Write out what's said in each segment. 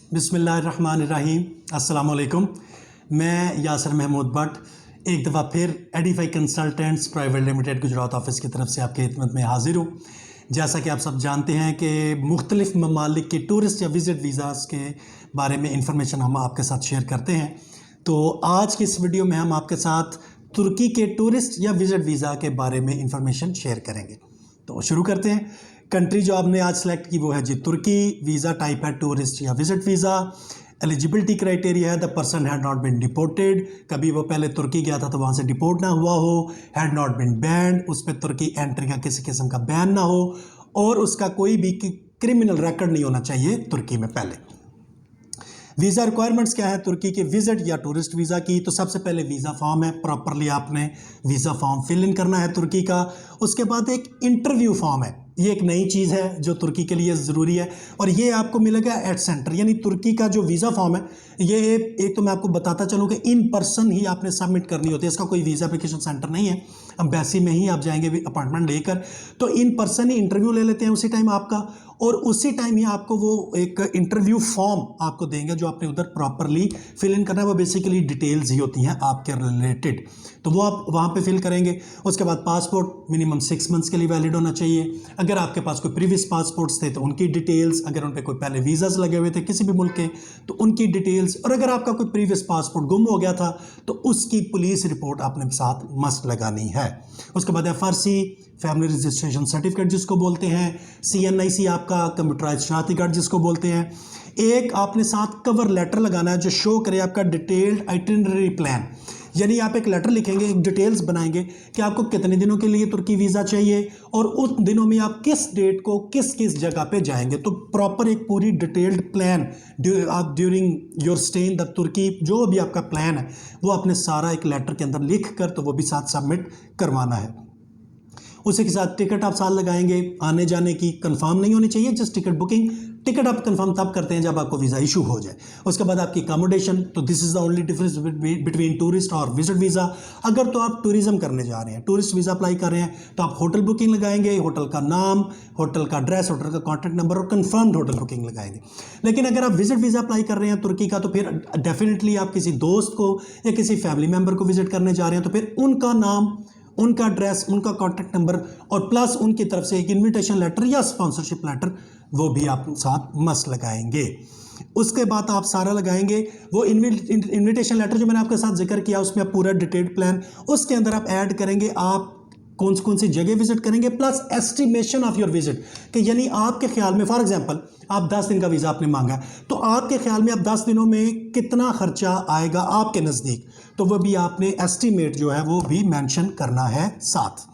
बिस्मिल्लाहिर्रहमानिर्रहीम। अस्सलाम वालेकुम। मैं यासर महमूद भट्ट एक दफ़ा फिर Edify consultants private limited Gujarat office की तरफ से आपकी खिदमत में हाजिर हूँ। जैसा कि आप सब जानते हैं कि मुख्तलिफ़ ममालिक के टूरिस्ट या विज़िट वीज़ाज़ के बारे में इंफॉर्मेशन हम आपके साथ शेयर करते हैं। तो आज की इस वीडियो में हम आपके साथ तुर्की के टूरिस्ट या विज़िट वीज़ा के बारे में इंफॉर्मेशन शेयर करेंगे। तो शुरू करते हैं। कंट्री जो आपने आज सेलेक्ट की वो है जी तुर्की। वीज़ा टाइप है टूरिस्ट या विज़िट वीज़ा। एलिजिबिलिटी क्राइटेरिया है the person had not been deported, कभी वो पहले तुर्की गया था तो वहाँ से डिपोर्ट ना हुआ हो। हैड नॉट बीन बैंड, उस पर तुर्की एंट्री का किसी किस्म का बैन ना हो, और उसका कोई भी क्रिमिनल रिकॉर्ड नहीं होना चाहिए तुर्की में पहले। वीज़ा रिक्वायरमेंट्स क्या है तुर्की के विज़िट या टूरिस्ट वीज़ा की? तो सबसे पहले वीज़ा फॉर्म है, प्रॉपरली आपने वीज़ा फॉर्म फिल इन करना है तुर्की का। उसके बाद एक इंटरव्यू फॉर्म है, ये एक नई चीज़ है जो तुर्की के लिए ज़रूरी है, और ये आपको मिलेगा एट सेंटर। यानी तुर्की का जो वीज़ा फॉर्म है ये एक तो मैं आपको बताता चलूँ कि इन पर्सन ही आपने सबमिट करनी होती है। इसका कोई वीज़ा एप्लीकेशन सेंटर नहीं है, एम्बेसी में ही आप जाएंगे अपॉइंटमेंट लेकर। तो इन पर्सन ही इंटरव्यू ले लेते हैं उसी टाइम आपका, और उसी टाइम ही आपको वो एक इंटरव्यू फॉर्म आपको देंगे जो आपने उधर प्रॉपरली फिल इन करना है। वो बेसिकली डिटेल्स ही होती हैं आपके रिलेटेड, तो वो आप वहाँ पे फिल करेंगे। उसके बाद पासपोर्ट मिनिमम 6 मंथ्स के लिए वैलिड होना चाहिए। अगर आपके पास कोई प्रीवियस पासपोर्ट्स थे तो उनकी डिटेल्स, अगर उन पर कोई पहले वीज़ाज लगे हुए थे किसी भी मुल्क के तो उनकी डिटेल्स, और अगर आपका कोई प्रीवियस पासपोर्ट गुम हो गया था तो उसकी पुलिस रिपोर्ट आपने साथ मस्ट लगानी है। उसके बाद FRC फैमिली रजिस्ट्रेशन सर्टिफिकेट जिसको बोलते हैं, CNIC आपका कंप्यूटराइज्ड शनाख्ती कार्ड जिसको बोलते हैं। एक आपने साथ कवर लेटर लगाना है जो शो करे आपका डिटेल्ड आइटिनरी प्लान। यानी आप एक लेटर लिखेंगे, एक डिटेल्स बनाएंगे कि आपको कितने दिनों के लिए तुर्की वीज़ा चाहिए और उन दिनों में आप किस डेट को किस किस जगह पे जाएंगे। तो प्रॉपर एक पूरी डिटेल्ड प्लान आप during your stay in the Turkey जो भी आपका प्लान है वो आपने सारा एक लेटर के अंदर लिख कर तो वो भी साथ सबमिट करवाना है। उसी के साथ टिकट आप साथ लगाएंगे, आने जाने की कंफर्म नहीं होनी चाहिए, जस्ट टिकट बुकिंग। टिकट आप कंफर्म तब करते हैं जब आपको वीज़ा इशू हो जाए। उसके बाद आपकी अकोमोडेशन, तो this is the only difference between tourist और विजिट वीज़ा। अगर तो आप टूरिज्म करने जा रहे हैं, टूरिस्ट वीज़ा अप्लाई कर रहे हैं, तो आप होटल बुकिंग लगाएंगे, होटल का नाम, होटल का एड्रेस, होटल का कॉन्टैक्ट नंबर और कंफर्म्ड होटल बुकिंग लगाएंगे। लेकिन अगर आप विजिट वीज़ा अप्लाई कर रहे हैं तुर्की का, तो फिर डेफिनेटली आप किसी दोस्त को या किसी फैमिली मेम्बर को विजिट करने जा रहे हैं, तो फिर उनका नाम, उनका एड्रेस, उनका कॉन्टैक्ट नंबर और प्लस उनकी तरफ से एक इनविटेशन लेटर या स्पॉन्सरशिप लेटर वो भी आप साथ मस्ट लगाएंगे। उसके बाद आप सारा लगाएंगे वो इनविटेशन लेटर जो मैंने आपके साथ जिक्र किया, उसमें आप पूरा डिटेल्ड प्लान, उसके अंदर आप ऐड करेंगे आप कौन सी जगह विजिट करेंगे plus estimation of your visit, कि यानी आपके ख्याल में फॉर एग्जांपल आप 10 दिन का वीज़ा आपने मांगा है, तो आपके ख्याल में आप 10 दिनों में कितना खर्चा आएगा आपके नज़दीक, तो वो भी आपने एस्टिमेट जो है वो भी मेंशन करना है साथ।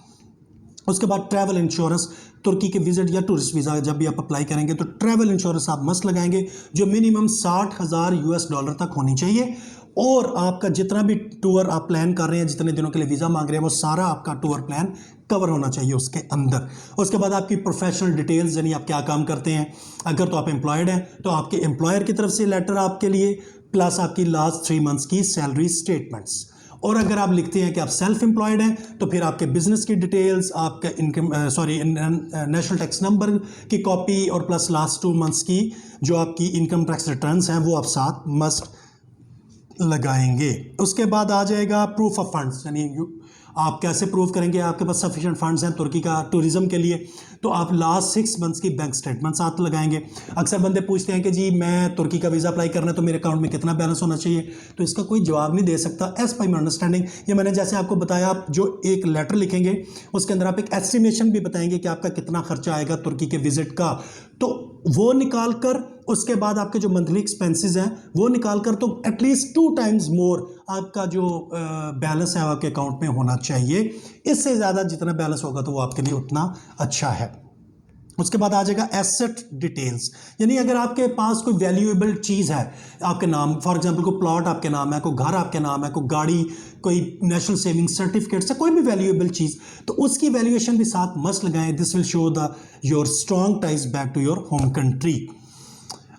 उसके बाद ट्रैवल इंश्योरेंस, तुर्की के विजिट या टूरिस्ट वीज़ा जब भी आप अप्लाई करेंगे तो ट्रैवल इंश्योरेंस आप मस्ट लगाएंगे जो मिनिमम $60,000 तक होनी चाहिए। और आपका जितना भी टूर आप प्लान कर रहे हैं, जितने दिनों के लिए वीज़ा मांग रहे हैं, वो सारा आपका टूर प्लान कवर होना चाहिए उसके अंदर। उसके बाद आपकी प्रोफेशनल डिटेल्स, यानी आप क्या काम करते हैं। अगर तो आप एम्प्लॉयड हैं तो आपके एम्प्लॉयर की तरफ से लेटर आपके लिए, प्लस आपकी लास्ट 3 मंथ्स की सैलरी स्टेटमेंट्स। और अगर आप लिखते हैं कि आप सेल्फ एम्प्लॉयड हैं तो फिर आपके बिजनेस की डिटेल्स, आपका इनकम नेशनल टैक्स नंबर की कॉपी और प्लस लास्ट 2 मंथ्स की जो आपकी इनकम टैक्स रिटर्न्स हैं वो आप साथ मस्ट लगाएंगे। उसके बाद आ जाएगा प्रूफ ऑफ फंड्स, यानी आप कैसे प्रूव करेंगे आपके पास सफिशिएंट फंड्स हैं तुर्की का टूरिज्म के लिए, तो आप लास्ट 6 मंथ्स की बैंक स्टेटमेंट साथ लगाएंगे। अक्सर बंदे पूछते हैं कि जी मैं तुर्की का वीज़ा अप्लाई करना है तो मेरे अकाउंट में कितना बैलेंस होना चाहिए, तो इसका कोई जवाब नहीं दे सकता एज पर माई अंडरस्टैंडिंग। ये मैंने जैसे आपको बताया, आप जो एक लेटर लिखेंगे उसके अंदर आप एक एस्टिमेशन भी बताएंगे कि आपका कितना खर्चा आएगा तुर्की के विजिट का, तो वो निकाल कर उसके बाद आपके जो मंथली एक्सपेंसेस हैं वो निकाल कर तो एटलीस्ट 2 टाइम्स मोर आपका जो बैलेंस है आपके अकाउंट में होना चाहिए। इससे ज़्यादा जितना बैलेंस होगा तो वो आपके लिए उतना अच्छा है। उसके बाद आ जाएगा एसेट डिटेल्स, यानी अगर आपके पास कोई वैल्यूएबल चीज़ है आपके नाम, फॉर एग्जांपल कोई प्लॉट आपके नाम है, कोई घर आपके नाम है, कोई गाड़ी, कोई नेशनल सेविंग सर्टिफिकेट से कोई भी वैल्यूएबल चीज़, तो उसकी वैल्यूएशन भी साथ मस्ट लगाएं। This will show the your strong ties back to your home country.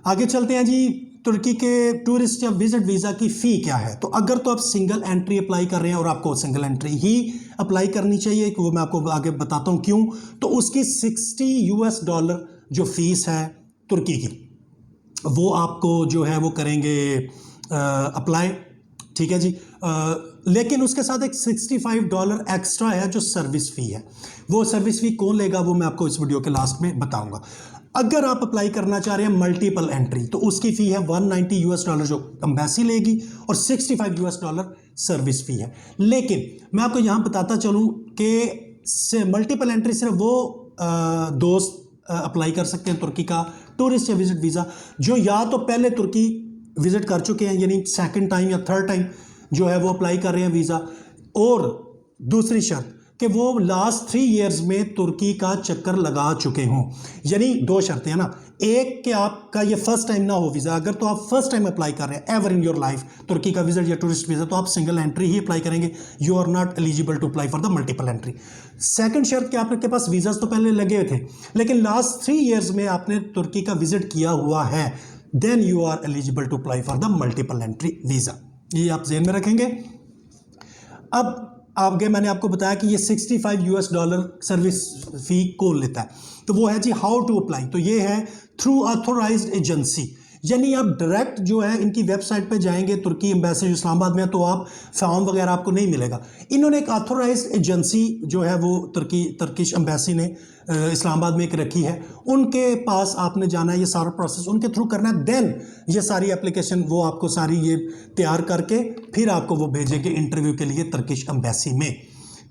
आगे चलते हैं जी, तुर्की के टूरिस्ट या विजिट वीज़ा की फ़ी क्या है। तो अगर तो आप सिंगल एंट्री अप्लाई कर रहे हैं और आपको सिंगल एंट्री ही अप्लाई करनी चाहिए, वो मैं आपको आगे बताता हूँ क्यों, तो उसकी $60 जो फ़ीस है तुर्की की, वो आपको जो है वो करेंगे अप्लाई, ठीक है जी। लेकिन उसके साथ एक $65 एक्स्ट्रा है जो सर्विस फ़ी है। वो सर्विस फ़ी कौन लेगा वो मैं आपको इस वीडियो के लास्ट में बताऊंगा। अगर आप अप्लाई करना चाह रहे हैं मल्टीपल एंट्री तो उसकी फ़ी है $190 जो एम्बेसी लेगी और $65 सर्विस फ़ी है। लेकिन मैं आपको यहाँ बताता चलूँ कि मल्टीपल एंट्री सिर्फ वो दोस्त अप्लाई कर सकते हैं तुर्की का टूरिस्ट या विजिट वीज़ा जो या तो पहले तुर्की विजिट कर चुके हैं, यानी सेकंड टाइम या थर्ड टाइम जो है वो अप्लाई कर रहे हैं वीज़ा, और दूसरी शर्त कि वो लास्ट 3 इयर्स में तुर्की का चक्कर लगा चुके हों। यानी 2 शर्तें हैं ना, एक कि आपका ये फर्स्ट टाइम ना हो वीज़ा। अगर तो आप फर्स्ट टाइम अप्लाई कर रहे हैं एवर इन योर लाइफ तुर्की का विजिट या टूरिस्ट वीज़ा तो आप सिंगल एंट्री ही अप्लाई करेंगे, you are not eligible to apply for the multiple entry. Second शर्त कि आपके पास वीज़ाज तो पहले लगे हुए थे लेकिन लास्ट 3 इयर्स में आपने तुर्की का विजिट किया हुआ है, then you are eligible to apply for the multiple entry visa. ये आप ज़हन में रखेंगे। अब आगे मैंने आपको बताया कि ये $65 सर्विस फ़ी कौन लेता है, तो वो है जी हाउ टू अप्लाई। तो ये है थ्रू ऑथोराइज्ड एजेंसी, यानी आप डायरेक्ट जो है इनकी वेबसाइट पे जाएंगे तुर्की एम्बेसी इस्लामाबाद में तो आप फॉर्म वगैरह आपको नहीं मिलेगा। इन्होंने एक ऑथोराइज्ड एजेंसी जो है वो तुर्किश एम्बेसी ने इस्लामाबाद में एक रखी है, उनके पास आपने जाना है, ये सारा प्रोसेस उनके थ्रू करना है। देन ये सारी एप्लीकेशन वो आपको सारी ये तैयार करके फिर आपको वो भेजेंगे इंटरव्यू के लिए तुर्किश एम्बेसी में।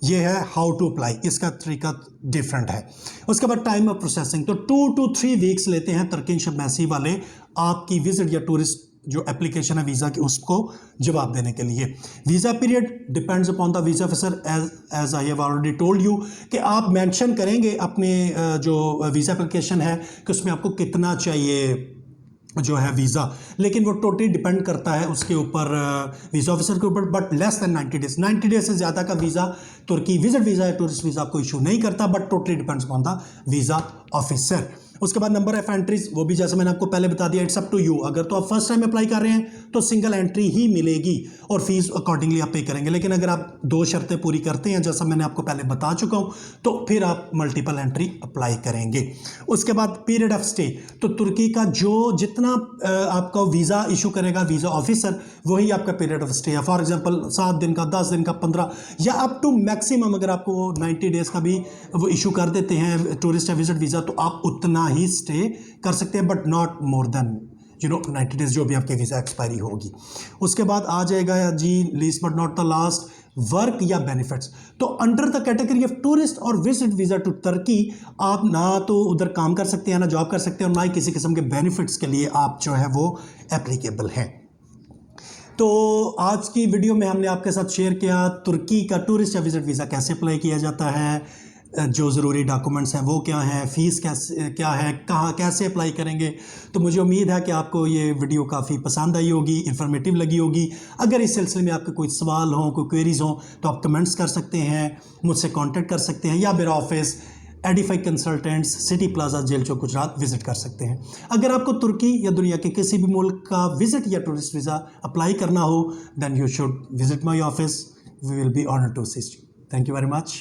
ये है हाउ टू अप्लाई, इसका तरीका डिफरेंट है। उसके बाद टाइम ऑफ प्रोसेसिंग तो 2 to 3 वीक्स लेते हैं तुर्किश एम्बेसी वाले आपकी विजिट या टूरिस्ट जो एप्लीकेशन है वीज़ा की उसको जवाब देने के लिए। Visa period depends upon the visa officer as I have already told you कि आप मेंशन करेंगे अपने जो वीज़ा एप्लीकेशन है कि उसमें आपको कितना चाहिए जो है वीज़ा, लेकिन वो टोटली डिपेंड करता है उसके ऊपर वीज़ा ऑफिसर के ऊपर, but less than 90 days. 90 days से ज़्यादा का वीज़ा तुर्की विजिट वीज़ा या टूरिस्ट वीज़ा आपको इशू नहीं करता, but totally depends on the visa officer. उसके बाद नंबर ऑफ एंट्रीज वो भी जैसे मैंने आपको पहले बता दिया, इट्स अप टू यू। अगर तो आप फर्स्ट टाइम अप्लाई कर रहे हैं तो सिंगल एंट्री ही मिलेगी और फीस अकॉर्डिंगली आप पे करेंगे, लेकिन अगर आप 2 शर्तें पूरी करते हैं जैसा मैंने आपको पहले बता चुका हूं तो फिर आप मल्टीपल एंट्री अप्लाई करेंगे। उसके बाद पीरियड ऑफ स्टे, तो तुर्की का जो जितना आपका वीज़ा इशू करेगा वीज़ा ऑफिसर वही आपका पीरियड ऑफ स्टे है। फॉर एग्जाम्पल 7 दिन का, 10 दिन का, 15 या अप टू मैक्सिमम अगर आपको 90 डेज का भी वो इशू कर देते हैं टूरिस्ट या विजिट वीज़ा तो आप उतना ही स्टे कर सकते हैं, but not more than 90 days जो भी आपके वीज़ा एक्सपायरी होगी। उसके बाद आ जाएगा जी least but not the last work या बेनिफिट्स। तो under the category of tourist और विजिट वीज़ा टू तुर्की आप ना तो उधर काम कर सकते हैं ना जॉब कर सकते हैं और ना ही किसी किस्म के बेनिफिट्स के लिए आप जो है वो एप्लीकेबल हैं। तो आज की वीडियो में हमने आपके साथ शेयर किया तुर्की का टूरिस्ट या विजिट वीज़ा कैसे अप्लाई किया जाता है, जो ज़रूरी डॉक्यूमेंट्स हैं वो क्या हैं, फ़ीस क्या है, कहाँ कैसे अप्लाई करेंगे। तो मुझे उम्मीद है कि आपको ये वीडियो काफ़ी पसंद आई होगी, इन्फॉर्मेटिव लगी होगी। अगर इस सिलसिले में आपके कोई सवाल हों, कोई क्वेरीज़ हों तो आप कमेंट्स कर सकते हैं, मुझसे कांटेक्ट कर सकते हैं या मेरा office Edify consultants city plaza jail Chowk Gujarat visit कर सकते हैं। अगर आपको तुर्की या दुनिया के किसी भी मुल्क का विजिट या टूरिस्ट वीज़ा अप्लाई करना हो then you should visit my office, we will be honoured to assist you. Thank you very much.